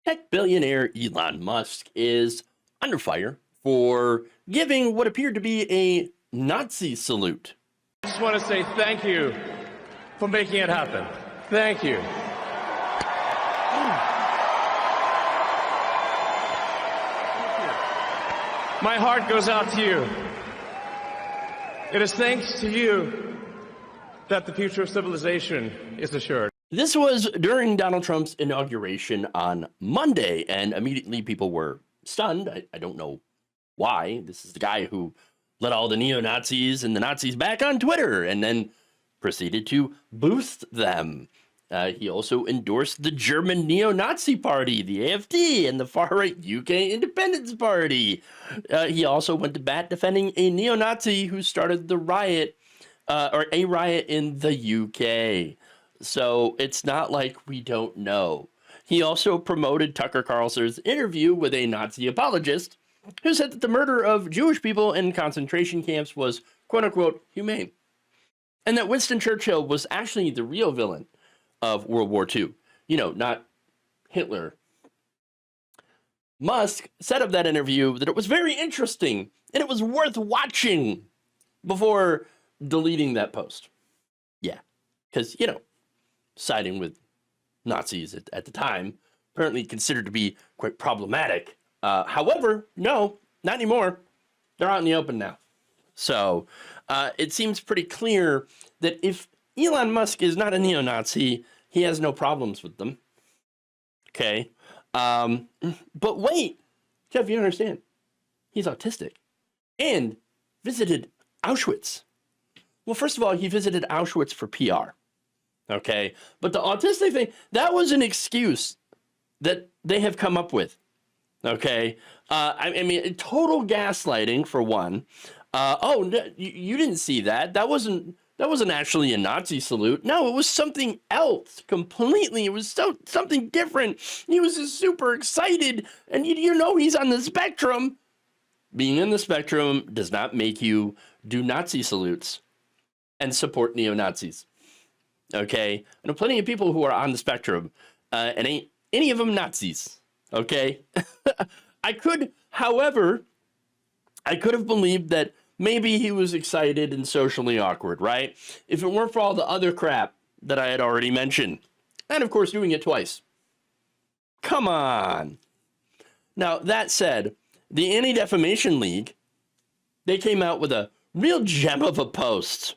Tech billionaire Elon Musk is under fire for giving what appeared to be a Nazi salute. I just want to say thank you for making it happen. Thank you. My heart goes out to you. It is thanks to you that the future of civilization is assured. This was during Donald Trump's inauguration on Monday, and immediately people were stunned. I don't know why. This is the guy who let all the neo-Nazis and the Nazis back on Twitter and then proceeded to boost them. He also endorsed the German neo-Nazi party, the AfD, and the far-right UK Independence Party. He also went to bat defending a neo-Nazi who started the riot, or a riot in the UK. So it's not like we don't know. He also promoted Tucker Carlson's interview with a Nazi apologist who said that the murder of Jewish people in concentration camps was, quote unquote, humane. And that Winston Churchill was actually the real villain of World War II. You know, not Hitler. Musk said of that interview that it was very interesting and it was worth watching before deleting that post. Yeah, because, you know, siding with Nazis at the time, apparently considered to be quite problematic. However, no, not anymore. They're out in the open now. So it seems pretty clear that if Elon Musk is not a neo-Nazi, he has no problems with them. Okay. But wait, Jeff, you don't understand. He's autistic and visited Auschwitz. Well, first of all, he visited Auschwitz for PR. Okay, but the autistic thing, that was an excuse that they have come up with. Okay, I mean, total gaslighting for one. Oh, you didn't see that. That wasn't actually a Nazi salute. No, it was something else completely. It was something different. He was just super excited, and you know he's on the spectrum. Being in the spectrum does not make you do Nazi salutes and support neo-Nazis. Okay, I know plenty of people who are on the spectrum, and ain't any of them Nazis. Okay, however, I could have believed that maybe he was excited and socially awkward, right? If it weren't for all the other crap that I had already mentioned, and of course doing it twice. Come on. Now that said, the Anti-Defamation League, they came out with a real gem of a post.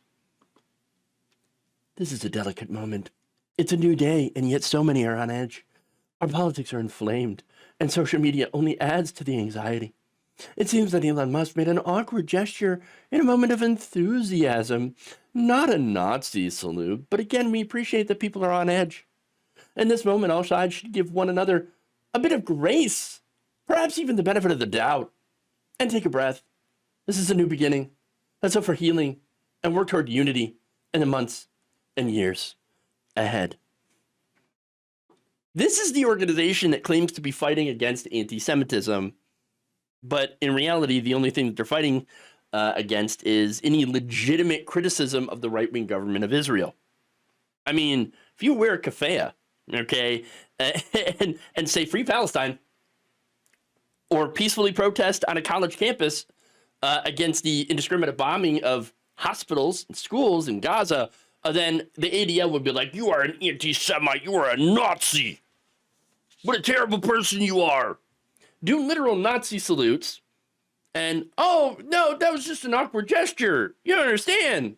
This is a delicate moment. It's a new day, and yet so many are on edge. Our politics are inflamed, and social media only adds to the anxiety. It seems that Elon Musk made an awkward gesture in a moment of enthusiasm. Not a Nazi salute, but again, we appreciate that people are on edge. In this moment, all sides should give one another a bit of grace, perhaps even the benefit of the doubt, and take a breath. This is a new beginning. Let's hope for healing and work toward unity in the months and years ahead. This is the organization that claims to be fighting against anti-Semitism, but in reality, the only thing that they're fighting against is any legitimate criticism of the right-wing government of Israel. I mean, if you wear a keffiyeh, okay, and say Free Palestine, or peacefully protest on a college campus against the indiscriminate bombing of hospitals and schools in Gaza, then the ADL would be like, you are an anti-Semite, you are a Nazi. What a terrible person you are. Do literal Nazi salutes, and, oh, no, that was just an awkward gesture. You don't understand.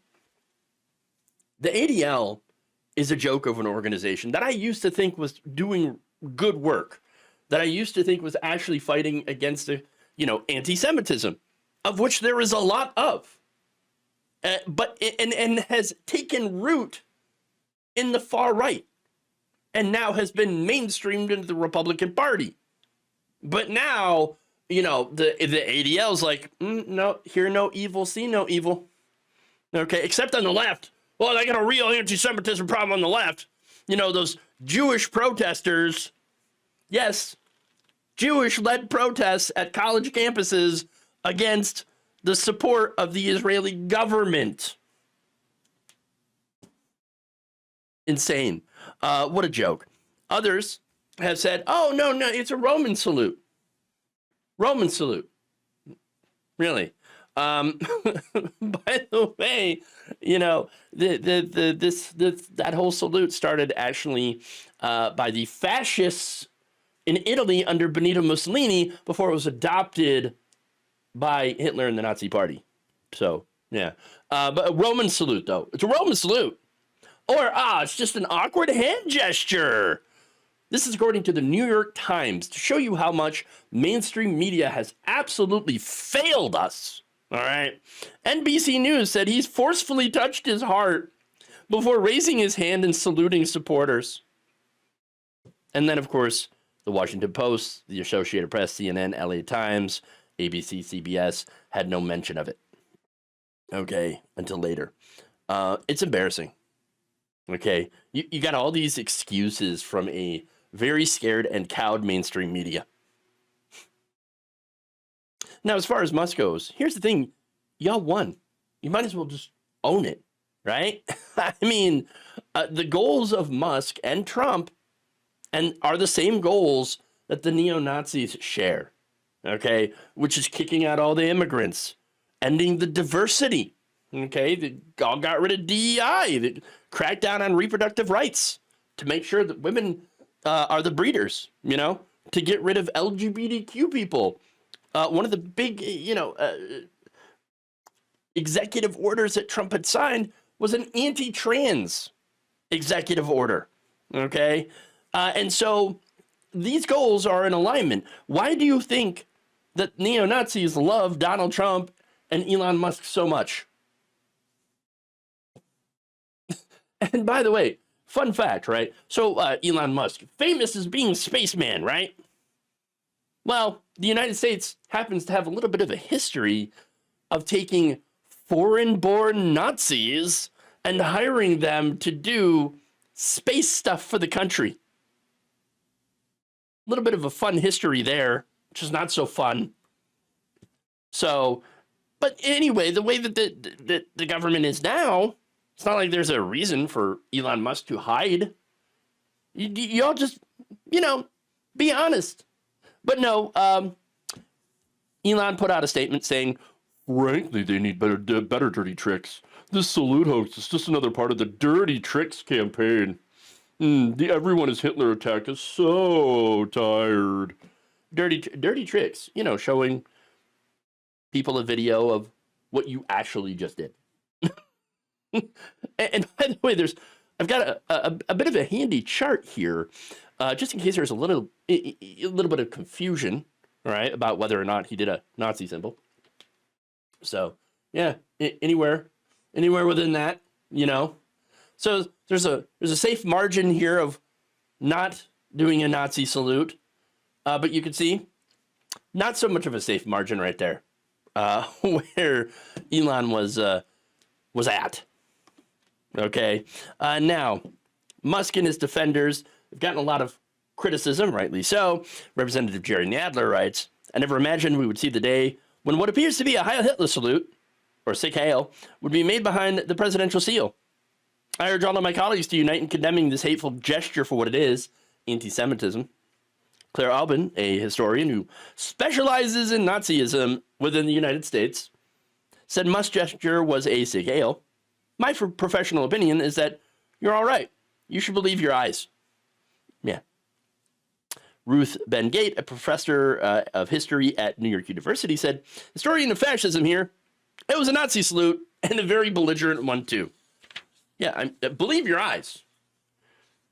The ADL is a joke of an organization that I used to think was doing good work, that I used to think was actually fighting against, anti-Semitism, of which there is a lot of. But has taken root in the far right and now has been mainstreamed into the Republican Party. But now, the ADL's like, no, hear no evil, see no evil. Okay, except on the left. Well, they got a real anti-Semitism problem on the left. Those Jewish protesters, yes, Jewish-led protests at college campuses against the support of the Israeli government. Insane. What a joke. Others have said, oh, no, it's a Roman salute. Roman salute. Really. By the way, you know, that whole salute started actually by the fascists in Italy under Benito Mussolini before it was adopted by Hitler and the Nazi Party. So, yeah. But a Roman salute, though. It's a Roman salute. Or, it's just an awkward hand gesture. This is according to the New York Times to show you how much mainstream media has absolutely failed us. All right. NBC News said he's forcefully touched his heart before raising his hand and saluting supporters. And then, of course, the Washington Post, the Associated Press, CNN, LA Times, ABC, CBS had no mention of it. Okay, until later. It's embarrassing. Okay, you got all these excuses from a very scared and cowed mainstream media. Now, as far as Musk goes, here's the thing. Y'all won. You might as well just own it, right? I mean, the goals of Musk and Trump are the same goals that the neo-Nazis share, okay? Which is kicking out all the immigrants, ending the diversity, okay? They all got rid of DEI, they cracked down on reproductive rights to make sure that women are the breeders, you know, to get rid of LGBTQ people. One of the big, executive orders that Trump had signed was an anti-trans executive order, okay? And so these goals are in alignment. Why do you think that neo-Nazis love Donald Trump and Elon Musk so much? And by the way, fun fact, right? So Elon Musk, famous as being spaceman, right? Well, the United States happens to have a little bit of a history of taking foreign-born Nazis and hiring them to do space stuff for the country. A little bit of a fun history there, which is not so fun. So, but anyway, the way that the government is now, it's not like there's a reason for Elon Musk to hide. Y'all just, be honest. But no, Elon put out a statement saying, frankly, they need better dirty tricks. This salute hoax is just another part of the dirty tricks campaign. The everyone is Hitler attack is so tired. Dirty tricks, showing people a video of what you actually just did. And by the way, I've got a bit of a handy chart here, just in case there's a little bit of confusion, right, about whether or not he did a Nazi symbol. So yeah, anywhere within that, So there's a safe margin here of not doing a Nazi salute, but you can see not so much of a safe margin right there, where Elon was at. Okay, now Musk and his defenders have gotten a lot of criticism, rightly so. Representative Jerry Nadler writes, "I never imagined we would see the day when what appears to be a Heil Hitler salute, or Sieg Heil, would be made behind the presidential seal. I urge all of my colleagues to unite in condemning this hateful gesture for what it is, anti-Semitism." Claire Albin, a historian who specializes in Nazism within the United States, said Musk's gesture was a Sieg Heil. My professional opinion is that you're all right. You should believe your eyes. Yeah. Ruth Ben-Gate, a professor of history at New York University, said, historian of fascism here, it was a Nazi salute and a very belligerent one too. Yeah, believe your eyes.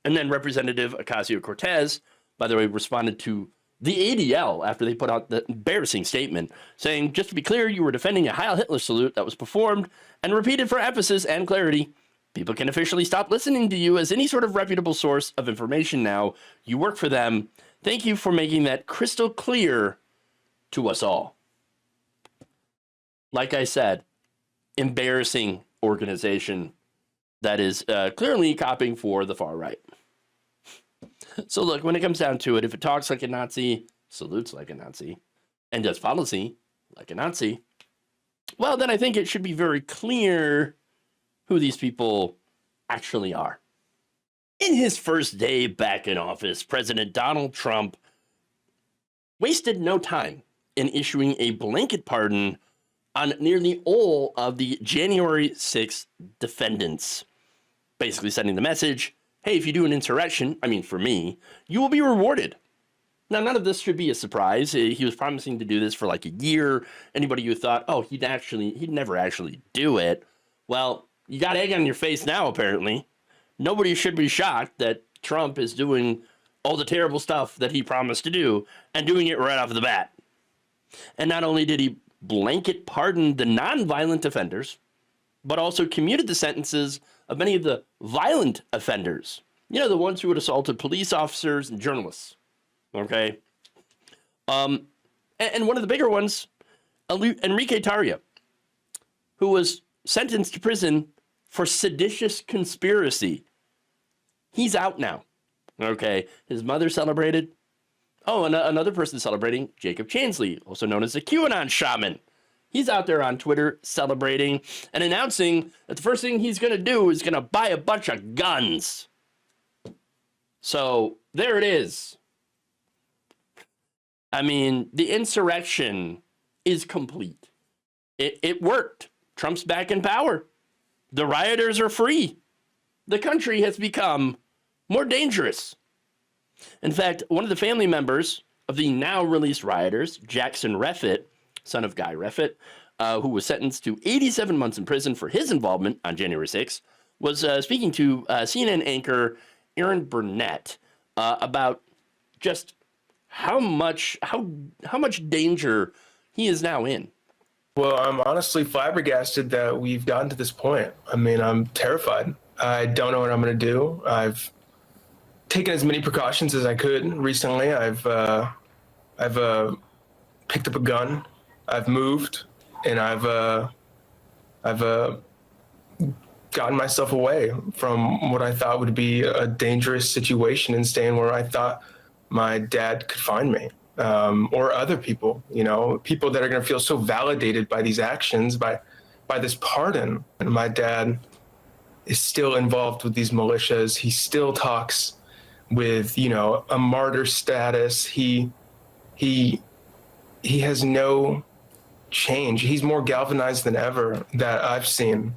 And then Representative Ocasio-Cortez, by the way, responded to the ADL after they put out the embarrassing statement, saying, just to be clear, you were defending a Heil Hitler salute that was performed and repeated for emphasis and clarity. People can officially stop listening to you as any sort of reputable source of information now. You work for them. Thank you for making that crystal clear to us all. Like I said, embarrassing organization that is clearly copying for the far right. So look, when it comes down to it, if it talks like a Nazi, salutes like a Nazi, and does policy like a Nazi, well, then I think it should be very clear who these people actually are. In his first day back in office, President Donald Trump wasted no time in issuing a blanket pardon on nearly all of the January 6th defendants, basically sending the message, hey, if you do an insurrection, I mean, for me, you will be rewarded. Now, none of this should be a surprise. He was promising to do this for like a year. Anybody who thought, oh, he'd never actually do it. Well, you got egg on your face now, apparently. Nobody should be shocked that Trump is doing all the terrible stuff that he promised to do and doing it right off the bat. And not only did he blanket pardon the non-violent offenders, but also commuted the sentences of many of the violent offenders. You know, the ones who had assaulted police officers and journalists. Okay. And one of the bigger ones, Enrique Tarrio, who was sentenced to prison for seditious conspiracy. He's out now. Okay. His mother celebrated. Oh, and another person celebrating, Jacob Chansley, also known as the QAnon shaman. He's out there on Twitter celebrating and announcing that the first thing he's going to do is going to buy a bunch of guns. So there it is. I mean, the insurrection is complete. It worked. Trump's back in power. The rioters are free. The country has become more dangerous. In fact, one of the family members of the now released rioters, Jackson Reffitt, son of Guy Reffitt, who was sentenced to 87 months in prison for his involvement on January 6th, was speaking to CNN anchor Aaron Burnett about just how much danger he is now in. Well, I'm honestly flabbergasted that we've gotten to this point. I mean, I'm terrified. I don't know what I'm going to do. I've taken as many precautions as I could recently. I've picked up a gun. I've moved, and I've gotten myself away from what I thought would be a dangerous situation and staying where I thought my dad could find me, or other people, you know, people that are going to feel so validated by these actions, by this pardon. And my dad is still involved with these militias. He still talks with, you know, a martyr status. He has no change. He's more galvanized than ever that I've seen.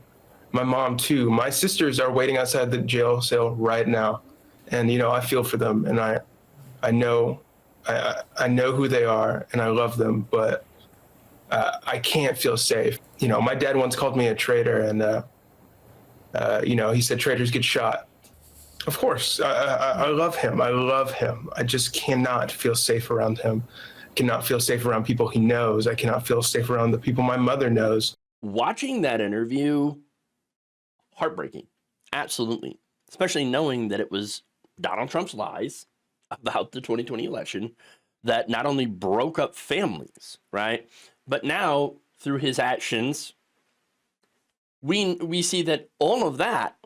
My mom too. My sisters are waiting outside the jail cell right now, and you know, I feel for them, and I know who they are, and I love them, but I can't feel safe. You know, my dad once called me a traitor, and you know, he said traitors get shot. Of course, I love him. I love him. I just cannot feel safe around him. Cannot feel safe around people he knows. I cannot feel safe around the people my mother knows. Watching that interview, heartbreaking. Absolutely. Especially knowing that it was Donald Trump's lies about the 2020 election that not only broke up families, right? But now, through his actions, we see that all of that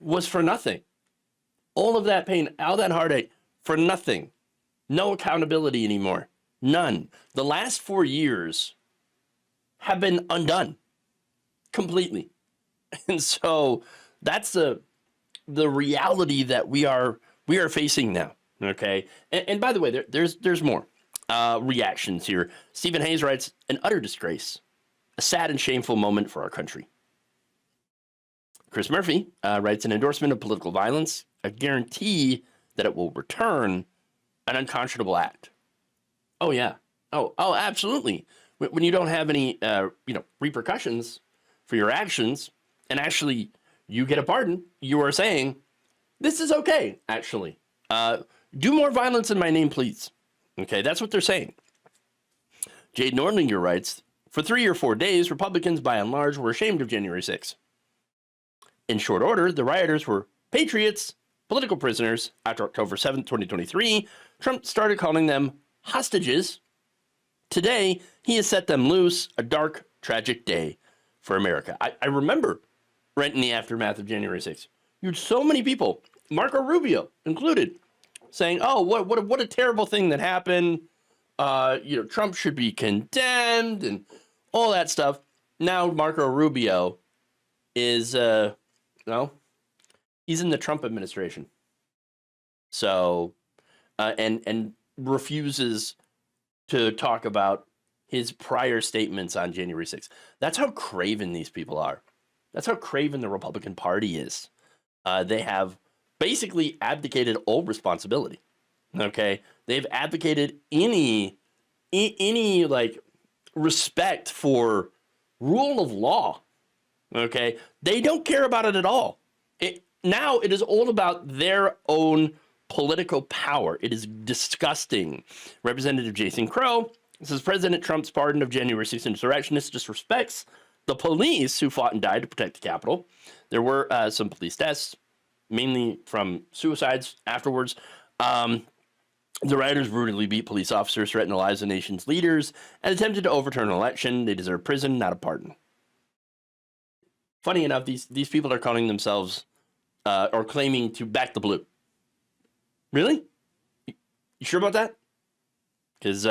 was for nothing. All of that pain, all that heartache, for nothing. No accountability anymore. None. The last 4 years have been undone completely. And so that's the reality that we are facing now. Okay. And by the way, there's more reactions here. Stephen Hayes writes, an utter disgrace, a sad and shameful moment for our country. Chris Murphy writes, an endorsement of political violence, a guarantee that it will return, an unconscionable act. Oh yeah. Oh, absolutely. When you don't have any, repercussions for your actions, and actually you get a pardon, you are saying, this is okay, actually. Do more violence in my name, please. Okay, that's what they're saying. Jade Nordlinger writes, for 3 or 4 days, Republicans, by and large, were ashamed of January 6th. In short order, the rioters were patriots, political prisoners. After October 7th, 2023, Trump started calling them hostages. Today, he has set them loose, a dark, tragic day for America. I remember right in the aftermath of January 6th, you had so many people, Marco Rubio included, saying, oh, what a terrible thing that happened. Trump should be condemned and all that stuff. Now Marco Rubio is, he's in the Trump administration. So, and refuses to talk about his prior statements on January 6th. That's how craven these people are. That's how craven the Republican Party is. They have basically abdicated all responsibility. Okay, they've abdicated any like respect for rule of law. Okay, they don't care about it at all. Now it is all about their own political power. It is disgusting. Representative Jason Crow says President Trump's pardon of January 6th insurrectionists disrespects the police who fought and died to protect the Capitol. There were some police deaths, mainly from suicides afterwards. The rioters brutally beat police officers, threatened the lives of the nation's leaders, and attempted to overturn an election. They deserve prison, not a pardon. Funny enough, these people are calling themselves or claiming to back the blue. Really? You sure about that? Because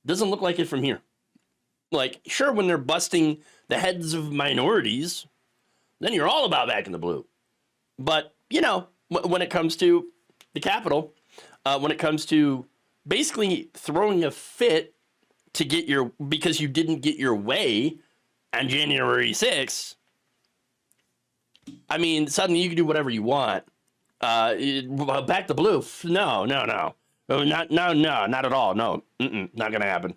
doesn't look like it from here. Like, sure, when they're busting the heads of minorities, then you're all about backing the blue. But, you know, when it comes to the Capitol, when it comes to basically throwing a fit to get because you didn't get your way on January 6th, I mean, suddenly you can do whatever you want. Back the blue? No. Not at all. No, not going to happen.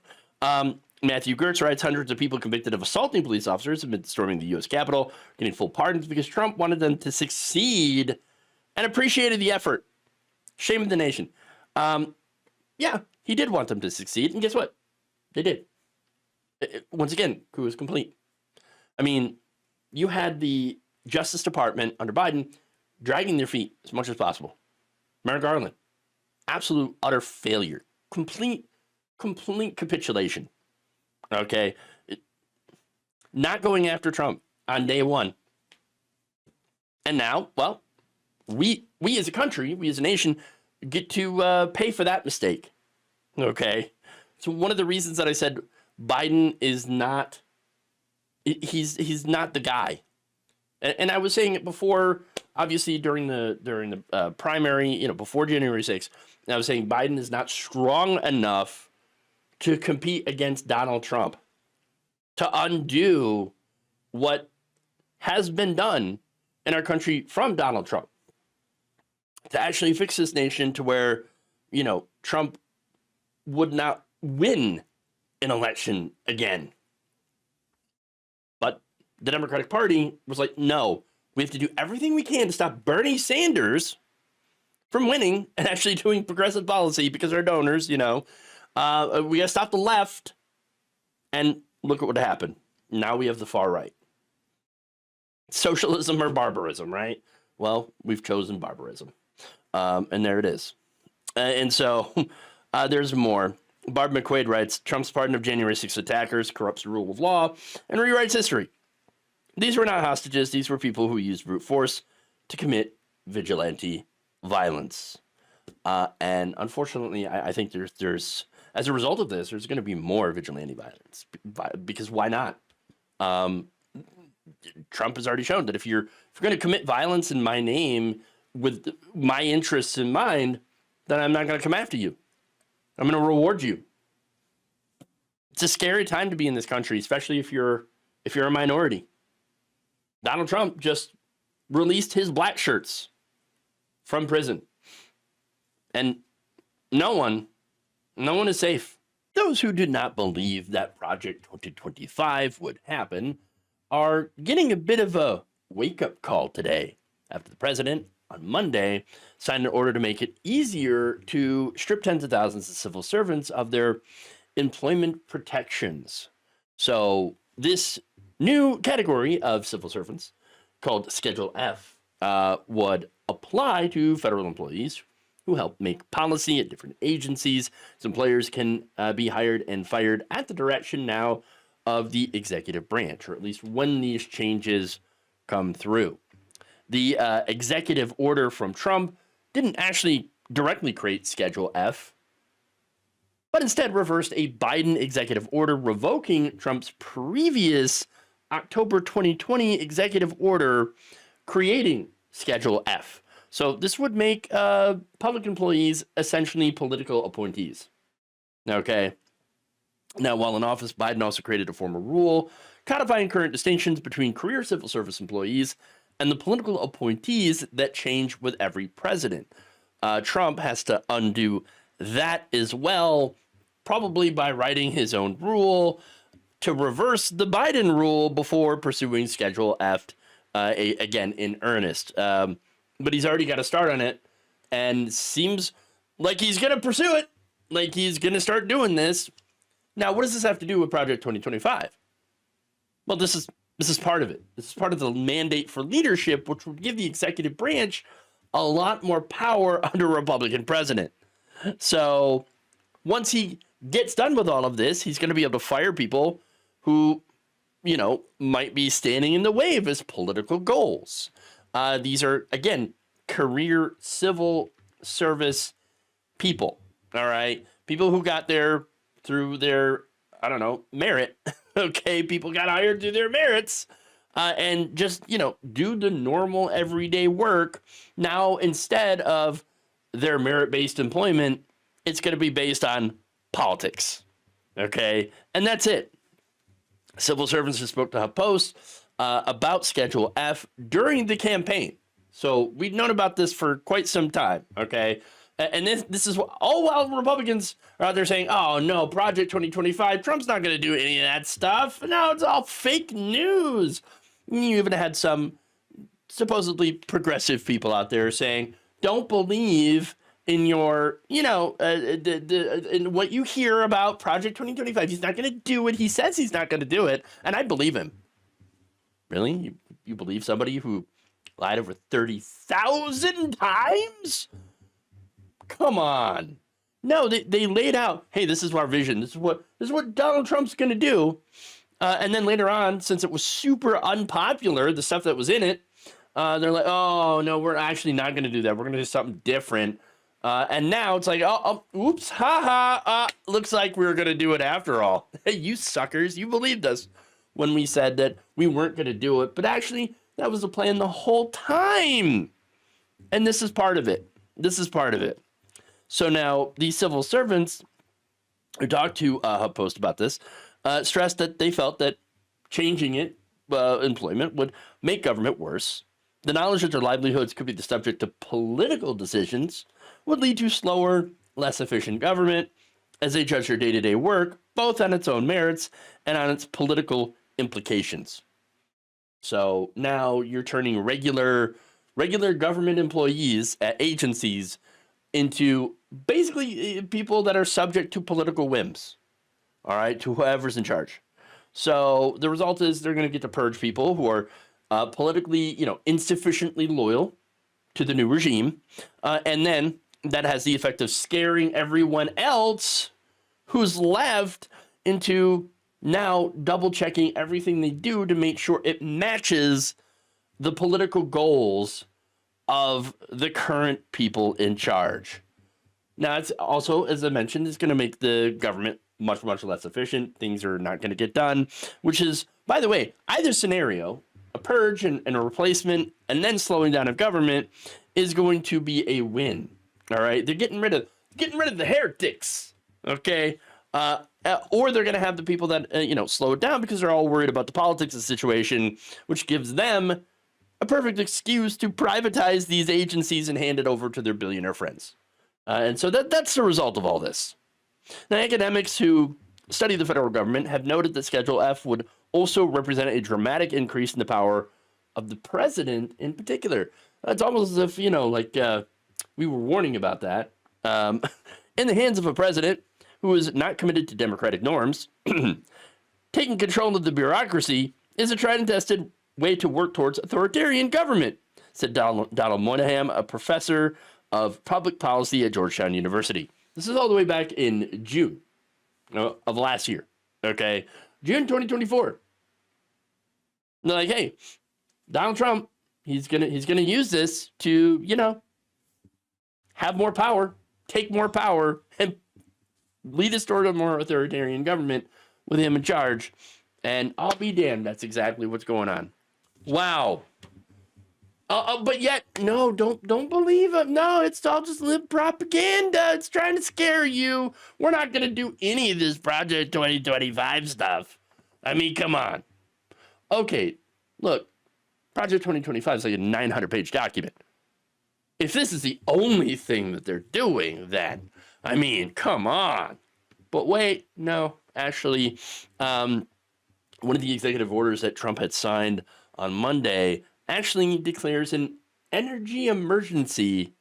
Matthew Gertz writes, hundreds of people convicted of assaulting police officers amid storming the U.S. Capitol, getting full pardons because Trump wanted them to succeed and appreciated the effort. Shame of the nation. Yeah, he did want them to succeed, and guess what? They did. Once again, coup is complete. I mean, you had the Justice Department under Biden dragging their feet as much as possible. Merrick Garland, absolute utter failure, complete capitulation. Okay, not going after Trump on day one, and now, well, we as a country, we as a nation, get to pay for that mistake. Okay, so one of the reasons that I said Biden is not, he's not the guy, and I was saying it before, obviously during the primary, you know, before January 6th, I was saying Biden is not strong enough to compete against Donald Trump, to undo what has been done in our country from Donald Trump, to actually fix this nation to where, you know, Trump would not win an election again. But the Democratic Party was like, no, we have to do everything we can to stop Bernie Sanders from winning and actually doing progressive policy because our donors, you know, we got to stop the left. And look at what happened. Now we have the far right. Socialism or barbarism, right? Well, we've chosen barbarism. And there it is. And so there's more. Barb McQuaid writes, Trump's pardon of January 6th attackers corrupts the rule of law and rewrites history. These were not hostages. These were people who used brute force to commit vigilante violence. And unfortunately, I think there's as a result of this, there's going to be more vigilante violence because why not? Trump has already shown that if you're going to commit violence in my name with my interests in mind, then I'm not going to come after you. I'm going to reward you. It's a scary time to be in this country, especially if you're a minority. Donald Trump just released his black shirts from prison. And no one is safe. Those who did not believe that Project 2025 would happen are getting a bit of a wake-up call today after the president on Monday signed an order to make it easier to strip tens of thousands of civil servants of their employment protections. So this new category of civil servants called Schedule F would apply to federal employees who help make policy at different agencies. Some employers can be hired and fired at the direction now of the executive branch, or at least when these changes come through. The executive order from Trump didn't actually directly create Schedule F, but instead reversed a Biden executive order revoking Trump's previous October 2020 executive order creating Schedule F. So this would make public employees essentially political appointees. Okay. Now, while in office, Biden also created a formal rule codifying current distinctions between career civil service employees and the political appointees that change with every president. Trump has to undo that as well, probably by writing his own rule to reverse the Biden rule before pursuing Schedule F again in earnest. But he's already got to start on it, and seems like he's going to pursue it, like he's going to start doing this. Now, what does this have to do with Project 2025? Well, this is part of it. This is part of the mandate for leadership, which would give the executive branch a lot more power under a Republican president. So once he gets done with all of this, he's going to be able to fire people who, might be standing in the way of his political goals. These are, again, career civil service people. All right. People who got there through their, merit. Okay. People got hired through their merits and just, do the normal everyday work. Now, instead of their merit-based employment, it's going to be based on politics. Okay. And that's it. Civil servants just spoke to HuffPost about Schedule F during the campaign. So we've known about this for quite some time. Okay. And this is while Republicans are out there saying, oh, no, Project 2025, Trump's not going to do any of that stuff. No, it's all fake news. You even had some supposedly progressive people out there saying, don't believe in your, in what you hear about Project 2025. He's not going to do it. He says he's not going to do it. And I believe him. Really? You believe somebody who lied over 30,000 times? Come on. No, they laid out, hey, this is our vision. This is what Donald Trump's going to do. And then later on, since it was super unpopular, the stuff that was in it, they're like, oh, no, we're actually not going to do that. We're going to do something different. And now it's like, oops, looks like we were going to do it after all. Hey, you suckers, you believed us when we said that we weren't going to do it. But actually, that was the plan the whole time. And this is part of it. So now these civil servants who talked to HuffPost about this stressed that they felt that changing employment would make government worse. The knowledge that their livelihoods could be the subject of political decisions would lead to slower, less efficient government as they judge their day-to-day work, both on its own merits and on its political implications. So now you're turning regular government employees at agencies into basically people that are subject to political whims, all right, to whoever's in charge. So the result is they're going to get to purge people who are politically, insufficiently loyal to the new regime. And then that has the effect of scaring everyone else who's left into now double checking everything they do to make sure it matches the political goals of the current people in charge. Now, it's also, as I mentioned, it's going to make the government much, much less efficient. Things are not going to get done, which is, by the way, either scenario, a purge and a replacement and then slowing down of government is going to be a win. All right. They're getting rid of the heretics. Okay. Or they're going to have the people that, slow it down because they're all worried about the politics of the situation, which gives them a perfect excuse to privatize these agencies and hand it over to their billionaire friends. And so that's the result of all this. Now, academics who study the federal government have noted that Schedule F would also represent a dramatic increase in the power of the president in particular. It's almost as if, we were warning about that. In the hands of a president who is not committed to democratic norms, taking control of the bureaucracy is a tried and tested way to work towards authoritarian government, said Donald Moynihan, a professor of public policy at Georgetown University. This is all the way back in June of last year. Okay, June 2024. They're like, hey, Donald Trump, he's gonna use this to have more power, take more power, and lead us toward a more authoritarian government with him in charge. And I'll be damned, that's exactly what's going on. Wow. But yet, no, don't believe him. No, it's all just lip propaganda. It's trying to scare you. We're not going to do any of this Project 2025 stuff. I mean, come on. Okay, look, Project 2025 is like a 900-page document. If this is the only thing that they're doing, then, I mean, come on. But wait, no, actually, one of the executive orders that Trump had signed on Monday actually declares an energy emergency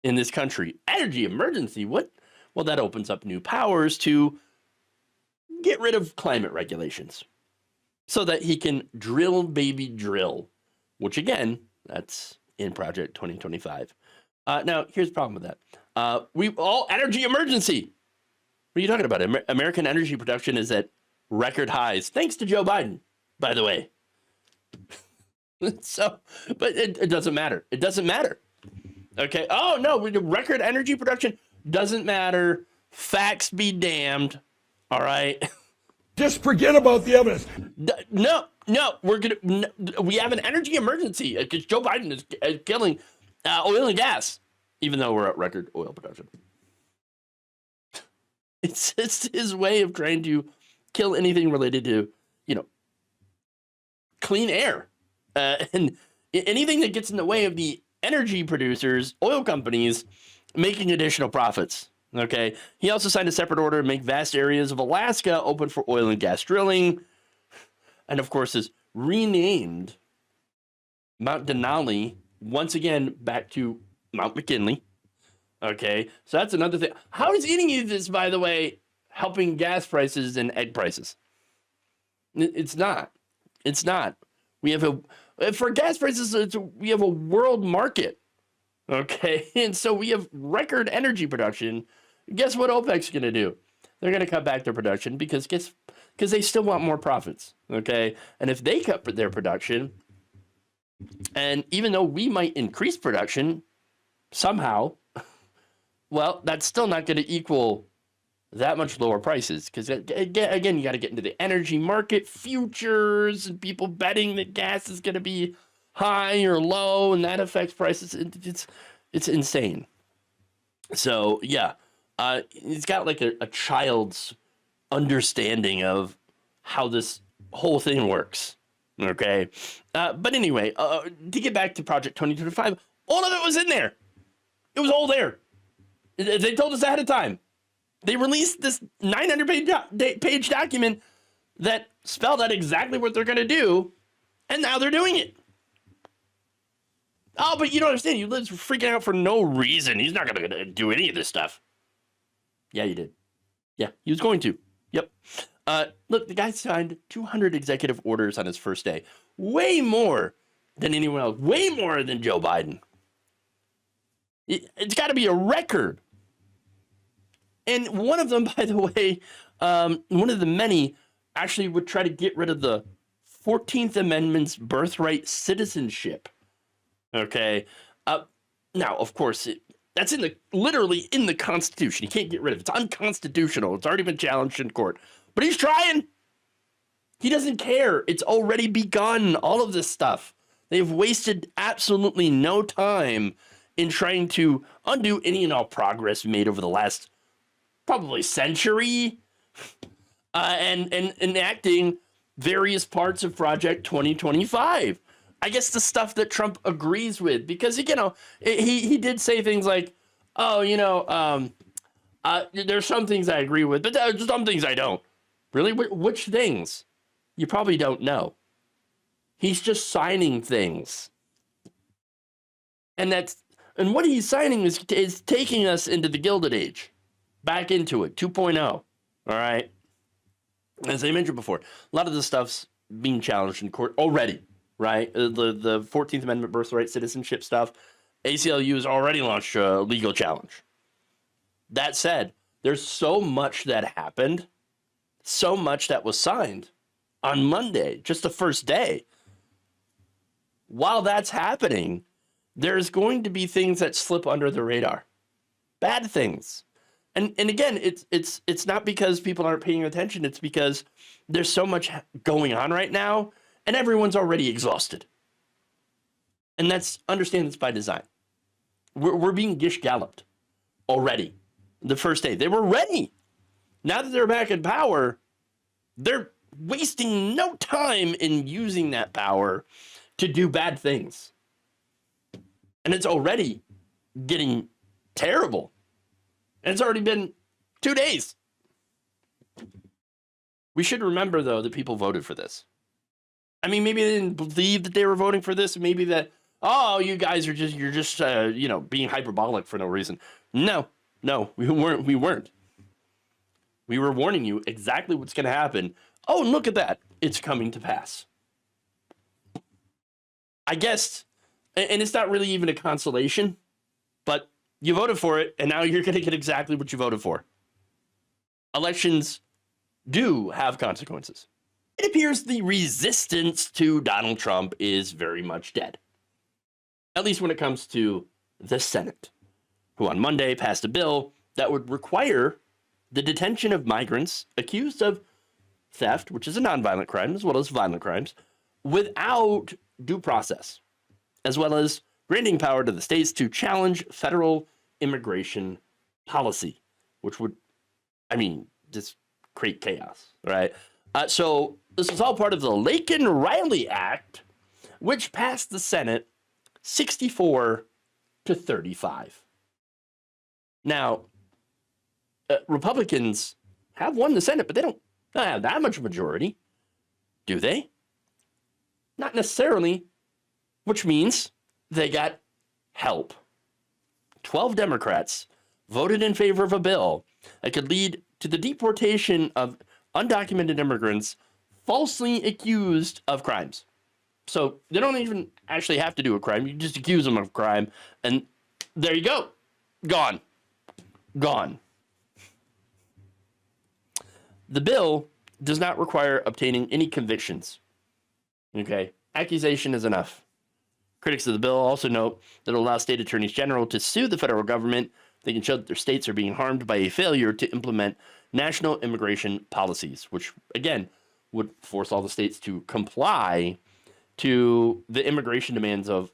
in this country. Energy emergency? What? Well, that opens up new powers to get rid of climate regulations so that he can drill, baby, drill, which again, that's in Project 2025. Now, here's the problem with that. We all energy emergency. What are you talking about? American energy production is at record highs, thanks to Joe Biden, by the way. So, but it doesn't matter. It doesn't matter. Okay. Oh no, record energy production doesn't matter. Facts be damned. All right. Just forget about the evidence. No, we have an energy emergency because Joe Biden is killing oil and gas, even though we're at record oil production. It's his way of trying to kill anything related to, clean air. And anything that gets in the way of the energy producers, oil companies, making additional profits. Okay. He also signed a separate order to make vast areas of Alaska open for oil and gas drilling. And of course, has renamed Mount Denali once again back to Mount McKinley. Okay. So that's another thing. How is any of this, by the way, helping gas prices and egg prices? It's not. It's not. We have for gas prices, we have a world market, okay? And so we have record energy production. Guess what OPEC's going to do? They're going to cut back their production because they still want more profits, okay? And if they cut their production, and even though we might increase production somehow, well, that's still not going to equal that much lower prices because again you got to get into the energy market futures and people betting that gas is going to be high or low and that affects prices. It's insane. So yeah, it's got like a child's understanding of how this whole thing works. Okay, but anyway, to get back to Project 2025, all of it was in there. It was all there. They told us ahead of time. They released this 900-page document that spelled out exactly what they're going to do, and now they're doing it. Oh, but you don't understand. You live freaking out for no reason. He's not going to do any of this stuff. Yeah, you did. Yeah, he was going to. Yep. Look, the guy signed 200 executive orders on his first day. Way more than anyone else. Way more than Joe Biden. It's got to be a record. And one of them, by the way, one of the many, actually would try to get rid of the 14th Amendment's birthright citizenship. Okay. Now, of course, that's literally in the Constitution. You can't get rid of it. It's unconstitutional. It's already been challenged in court. But he's trying. He doesn't care. It's already begun. All of this stuff. They've wasted absolutely no time in trying to undo any and all progress made over the last probably century, and enacting various parts of Project 2025. I guess the stuff that Trump agrees with, because he did say things like, "Oh, there's some things I agree with, but there's some things I don't." Really, which things? You probably don't know. He's just signing things, and what he's signing is taking us into the Gilded Age. Back into it, 2.0. All right. As I mentioned before, a lot of this stuff's being challenged in court already, right? The 14th Amendment birthright citizenship stuff, ACLU has already launched a legal challenge. That said, there's so much that happened, so much that was signed on Monday, just the first day. While that's happening, there's going to be things that slip under the radar. Bad things. And again, it's not because people aren't paying attention. It's because there's so much going on right now, and everyone's already exhausted. And understand that's by design. We're being gish galloped already. The first day. They were ready. Now that they're back in power, they're wasting no time in using that power to do bad things. And it's already getting terrible. And it's already been 2 days. We should remember, though, that people voted for this. I mean, maybe they didn't believe that they were voting for this. Maybe that, oh, you guys are you're just being hyperbolic for no reason. No, we weren't. We were warning you exactly what's going to happen. Oh, and look at that. It's coming to pass. I guess, and it's not really even a consolation, but you voted for it, and now you're going to get exactly what you voted for. Elections do have consequences. It appears the resistance to Donald Trump is very much dead. At least when it comes to the Senate, who on Monday passed a bill that would require the detention of migrants accused of theft, which is a nonviolent crime, as well as violent crimes, without due process, as well as granting power to the states to challenge federal immigration policy, which would, just create chaos, right? So this is all part of the Laken-Riley Act, which passed the Senate 64-35. Now, Republicans have won the Senate, but they don't have that much majority, do they? Not necessarily, which means they got help. 12 Democrats voted in favor of a bill that could lead to the deportation of undocumented immigrants falsely accused of crimes. So they don't even actually have to do a crime. You just accuse them of a crime, and there you go. Gone. The bill does not require obtaining any convictions. Okay? Accusation is enough. Critics of the bill also note that it allows state attorneys general to sue the federal government. They can show that their states are being harmed by a failure to implement national immigration policies, which, again, would force all the states to comply to the immigration demands of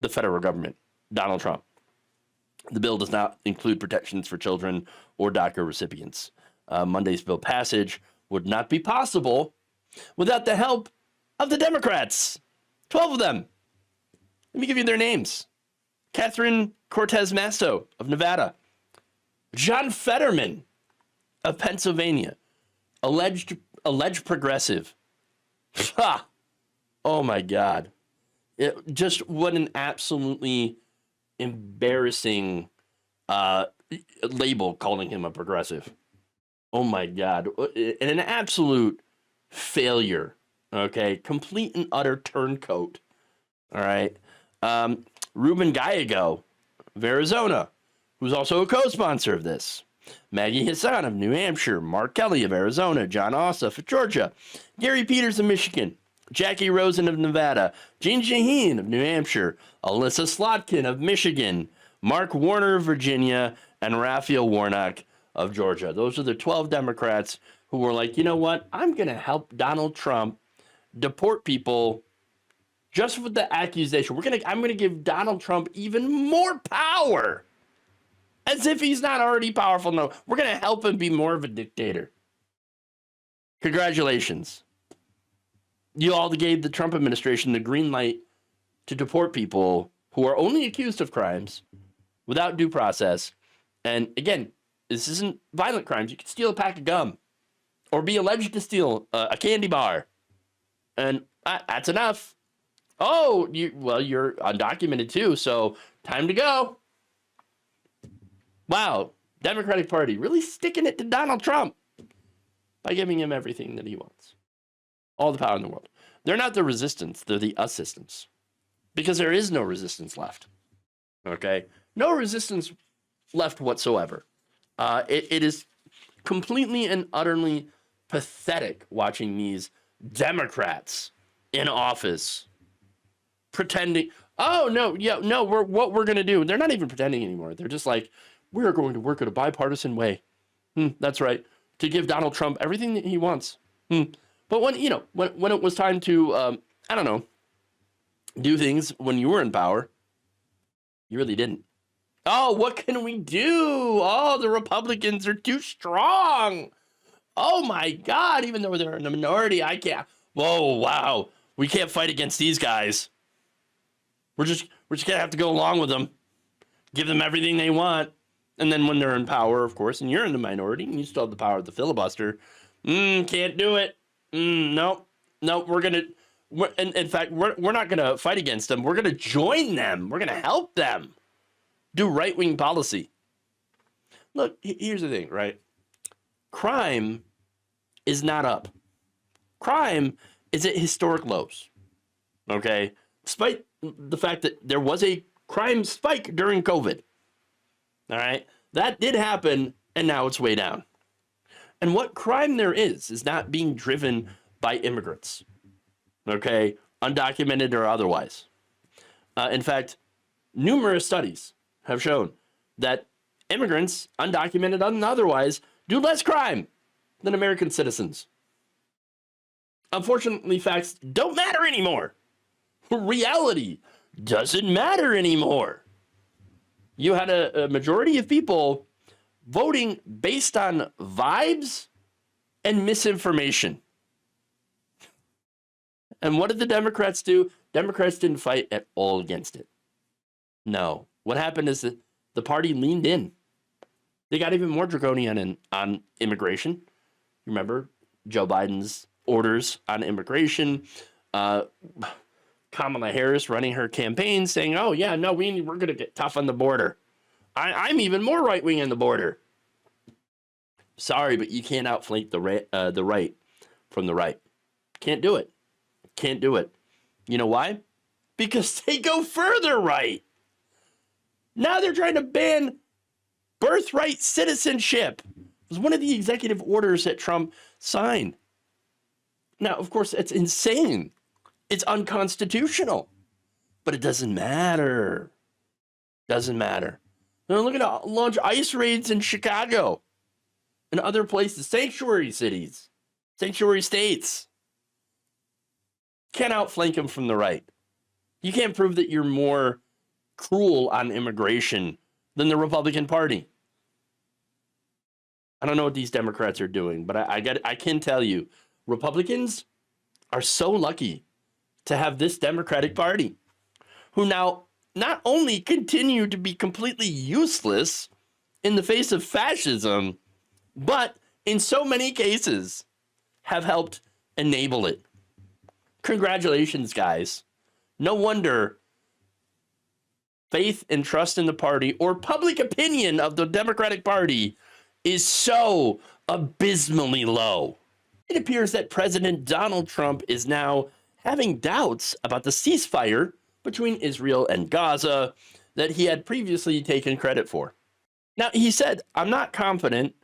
the federal government, Donald Trump. The bill does not include protections for children or DACA recipients. Monday's bill passage would not be possible without the help of the Democrats. 12 of them. Let me give you their names. Catherine Cortez Masto of Nevada. John Fetterman of Pennsylvania. Alleged progressive. Ha! Oh my God. Just what an absolutely embarrassing label, calling him a progressive. Oh my God. And an absolute failure. Okay. Complete and utter turncoat. All right. Ruben Gallego of Arizona, who's also a co-sponsor of this. Maggie Hassan of New Hampshire. Mark Kelly of Arizona. John Ossoff of Georgia. Gary Peters of Michigan. Jackie Rosen of Nevada. Jean Shaheen of New Hampshire. Alyssa Slotkin of Michigan. Mark Warner of Virginia. And Raphael Warnock of Georgia. Those are the 12 Democrats who were like, you know what? I'm going to help Donald Trump deport people just with the accusation. I'm going to give Donald Trump even more power. As if he's not already powerful. No, we're going to help him be more of a dictator. Congratulations. You all gave the Trump administration the green light to deport people who are only accused of crimes without due process. And again, this isn't violent crimes. You can steal a pack of gum or be alleged to steal a candy bar. And that's enough. Oh, you're undocumented too, so time to go. Wow, Democratic Party really sticking it to Donald Trump by giving him everything that he wants. All the power in the world. They're not the resistance, they're the assistance. Because there is no resistance left. Okay? No resistance left whatsoever. It is completely and utterly pathetic watching these Democrats in office pretending, what we're going to do. They're not even pretending anymore. They're just like, we're going to work in a bipartisan way. That's right. To give Donald Trump everything that he wants. But when it was time to, do things when you were in power. You really didn't. Oh, what can we do? Oh, the Republicans are too strong. Oh my God, even though they're in the minority, I can't. Whoa, wow. We can't fight against these guys. We're just gonna have to go along with them. Give them everything they want. And then when they're in power, of course, and you're in the minority and you still have the power of the filibuster, can't do it. Nope. In fact, we're not gonna fight against them. We're gonna join them. We're gonna help them do right-wing policy. Look, here's the thing, right? Crime is not up. Crime is at historic lows. Okay? Despite the fact that there was a crime spike during COVID. All right? That did happen, and now it's way down. And what crime there is not being driven by immigrants. Okay? Undocumented or otherwise. In fact, numerous studies have shown that immigrants, undocumented and otherwise, do less crime than American citizens. Unfortunately, facts don't matter anymore. Reality doesn't matter anymore. You had a majority of people voting based on vibes and misinformation. And what did the Democrats do? Democrats didn't fight at all against it. No. What happened is that the party leaned in. They got even more draconian on immigration. Remember Joe Biden's orders on immigration. Kamala Harris running her campaign saying, oh, yeah, no, we're going to get tough on the border. I'm even more right-wing on the border. Sorry, but you can't outflank the right from the right. Can't do it. Can't do it. You know why? Because they go further right. Now they're trying to ban birthright citizenship. It was one of the executive orders that Trump signed. Now, of course, it's insane. It's unconstitutional. But it doesn't matter. Doesn't matter. Now look at launch ICE raids in Chicago and other places, sanctuary cities, sanctuary states. Can't outflank them from the right. You can't prove that you're more cruel on immigration than the Republican Party. I don't know what these Democrats are doing, but I can tell you, Republicans are so lucky to have this Democratic Party, who now not only continue to be completely useless in the face of fascism, but in so many cases have helped enable it. Congratulations, guys. No wonder faith and trust in the party or public opinion of the Democratic Party is so abysmally low. It appears that President Donald Trump is now having doubts about the ceasefire between Israel and Gaza that he had previously taken credit for. Now, he said, I'm not confident.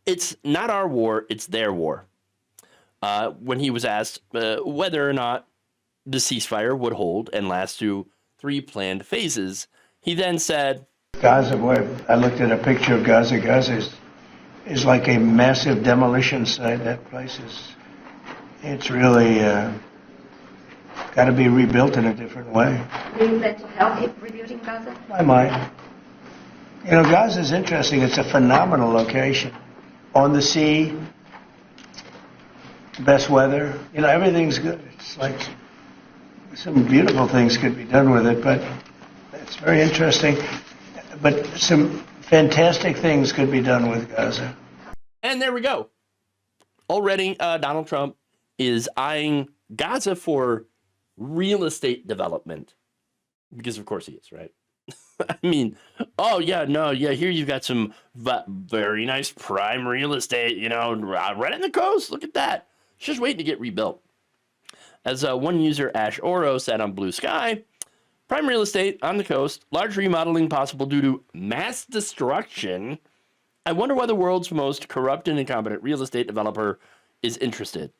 It's not our war, it's their war. When he was asked whether or not the ceasefire would hold and last through 3 planned phases, he then said, Gaza, boy, I looked at a picture of Gaza. Gaza is like a massive demolition site. That place it's really got to be rebuilt in a different way. Do you plan to help rebuilding Gaza? I might. You know, Gaza is interesting. It's a phenomenal location. On the sea, best weather. You know, everything's good. It's like some beautiful things could be done with it, but it's very interesting. But some fantastic things could be done with Gaza. And there we go. Already, Donald Trump is eyeing Gaza for real estate development. Because, of course, he is, right? I mean, oh, yeah, no, yeah, here you've got some very nice prime real estate, you know, right on the coast. Look at that. It's just waiting to get rebuilt. As one user, Ash Oro, said on Blue Sky, prime real estate on the coast, large remodeling possible due to mass destruction. I wonder why the world's most corrupt and incompetent real estate developer is interested.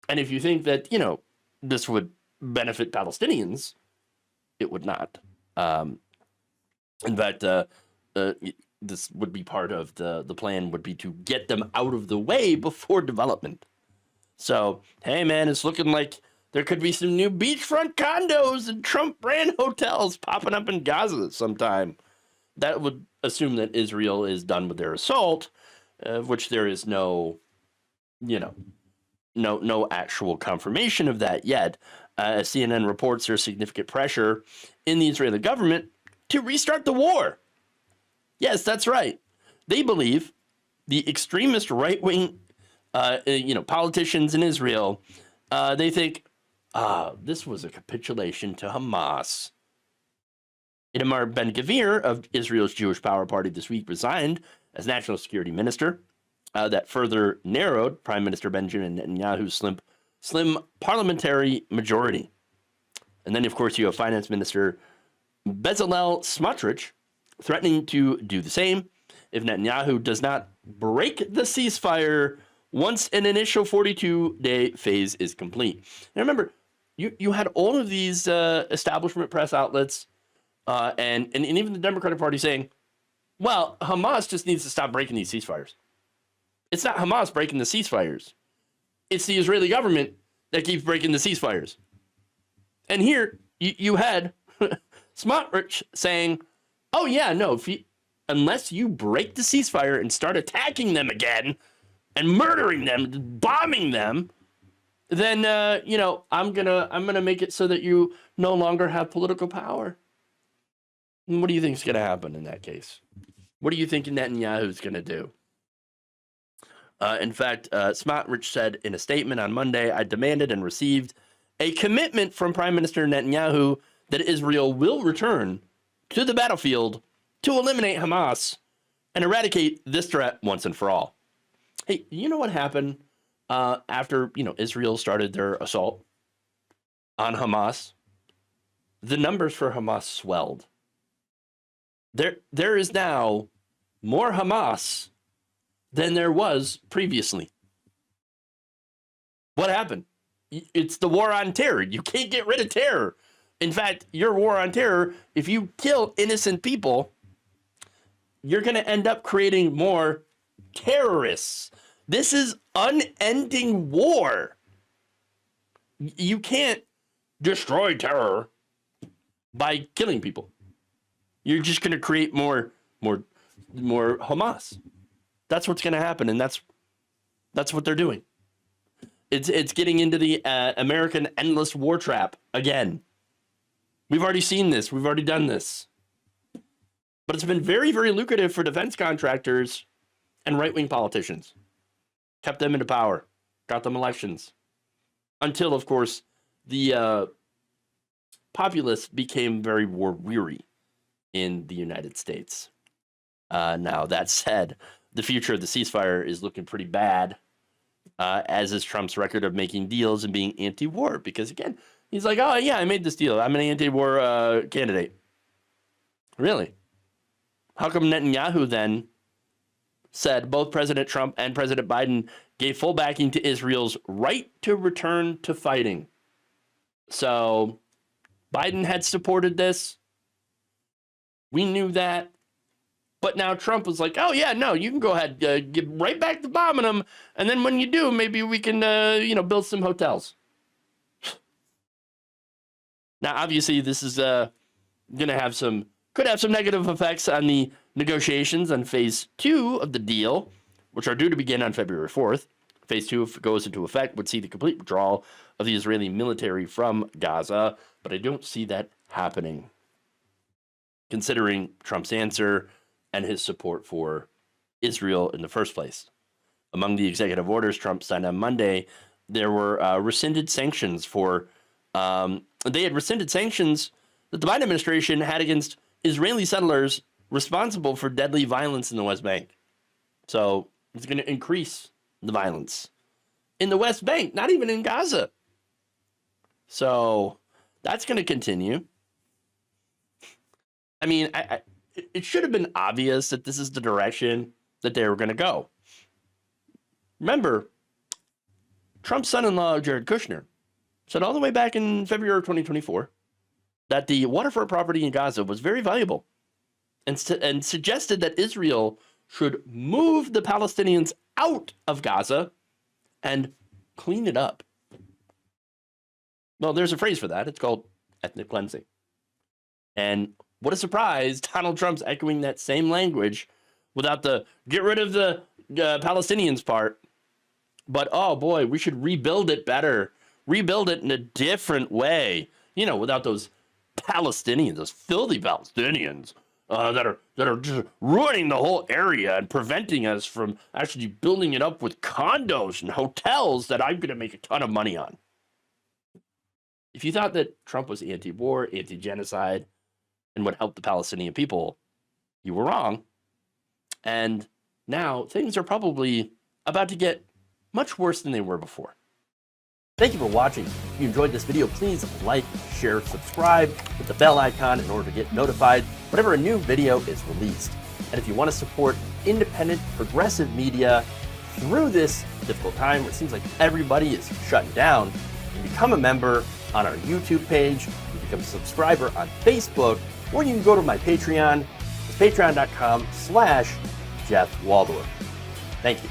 And if you think that, you know, this would benefit Palestinians, it would not. In fact, this would be part of the plan would be to get them out of the way before development. So, hey, man, it's looking like There could be some new beachfront condos and Trump brand hotels popping up in Gaza sometime. That would assume that Israel is done with their assault, of which there is no actual confirmation of that yet. CNN reports there's significant pressure in the Israeli government to restart the war. Yes, that's right. They believe the extremist right-wing, politicians in Israel, they think, this was a capitulation to Hamas. Itamar Ben-Gvir of Israel's Jewish Power Party this week resigned as national security minister. That further narrowed Prime Minister Benjamin Netanyahu's slim parliamentary majority. And then, of course, you have Finance Minister Bezalel Smotrich threatening to do the same if Netanyahu does not break the ceasefire once an initial 42-day phase is complete. Now, remember, you had all of these establishment press outlets and even the Democratic Party saying, well, Hamas just needs to stop breaking these ceasefires. It's not Hamas breaking the ceasefires. It's the Israeli government that keeps breaking the ceasefires. And here you had Smotrich saying, oh, yeah, no, unless you break the ceasefire and start attacking them again and murdering them, bombing them, then, I'm gonna make it so that you no longer have political power. And what do you think is going to happen in that case? What do you think Netanyahu's going to do? In fact, Smotrich said in a statement on Monday, I demanded and received a commitment from Prime Minister Netanyahu that Israel will return to the battlefield to eliminate Hamas and eradicate this threat once and for all. Hey, you know what happened after, Israel started their assault on Hamas? The numbers for Hamas swelled. There is now more Hamas than there was previously. What happened? It's the war on terror. You can't get rid of terror. In fact, your war on terror, if you kill innocent people, you're going to end up creating more terrorists. This is unending war. You can't destroy terror by killing people. You're just going to create more Hamas. That's what's going to happen, and that's what they're doing. It's getting into the American endless war trap again. We've already seen this. We've already done this. But it's been very, very lucrative for defense contractors and right-wing politicians. Kept them into power. Got them elections. Until, of course, the populace became very war-weary in the United States. Now, that said, the future of the ceasefire is looking pretty bad, as is Trump's record of making deals and being anti-war. Because, again, he's like, oh, yeah, I made this deal. I'm an anti-war candidate. Really? How come Netanyahu then said both President Trump and President Biden gave full backing to Israel's right to return to fighting? So Biden had supported this. We knew that. But now Trump was like, oh, yeah, no, you can go ahead, get right back to bombing them. And then when you do, maybe we can, build some hotels. Now, obviously, this is could have some negative effects on the negotiations on phase 2 of the deal, which are due to begin on February 4th. Phase 2, if it goes into effect, would see the complete withdrawal of the Israeli military from Gaza. But I don't see that happening, considering Trump's answer and his support for Israel in the first place. Among the executive orders Trump signed on Monday, there were rescinded sanctions for, they had rescinded sanctions that the Biden administration had against Israeli settlers responsible for deadly violence in the West Bank. So it's going to increase the violence in the West Bank, not even in Gaza. So that's going to continue. I mean, it should have been obvious that this is the direction that they were going to go. Remember, Trump's son-in-law, Jared Kushner, said all the way back in February of 2024 that the waterfront property in Gaza was very valuable and suggested that Israel should move the Palestinians out of Gaza and clean it up. Well, there's a phrase for that. It's called ethnic cleansing. And what a surprise, Donald Trump's echoing that same language without the get rid of the Palestinians part. But, oh boy, we should rebuild it better. Rebuild it in a different way. You know, without those Palestinians, those filthy Palestinians that are just ruining the whole area and preventing us from actually building it up with condos and hotels that I'm going to make a ton of money on. If you thought that Trump was anti-war, anti-genocide, and would help the Palestinian people, you were wrong. And now things are probably about to get much worse than they were before. Thank you for watching. If you enjoyed this video, please like, share, subscribe, hit the bell icon in order to get notified whenever a new video is released. And if you want to support independent, progressive media through this difficult time where it seems like everybody is shutting down, you can become a member on our YouTube page, you can become a subscriber on Facebook, or you can go to my Patreon. It's patreon.com/Jeff Waldorf. Thank you.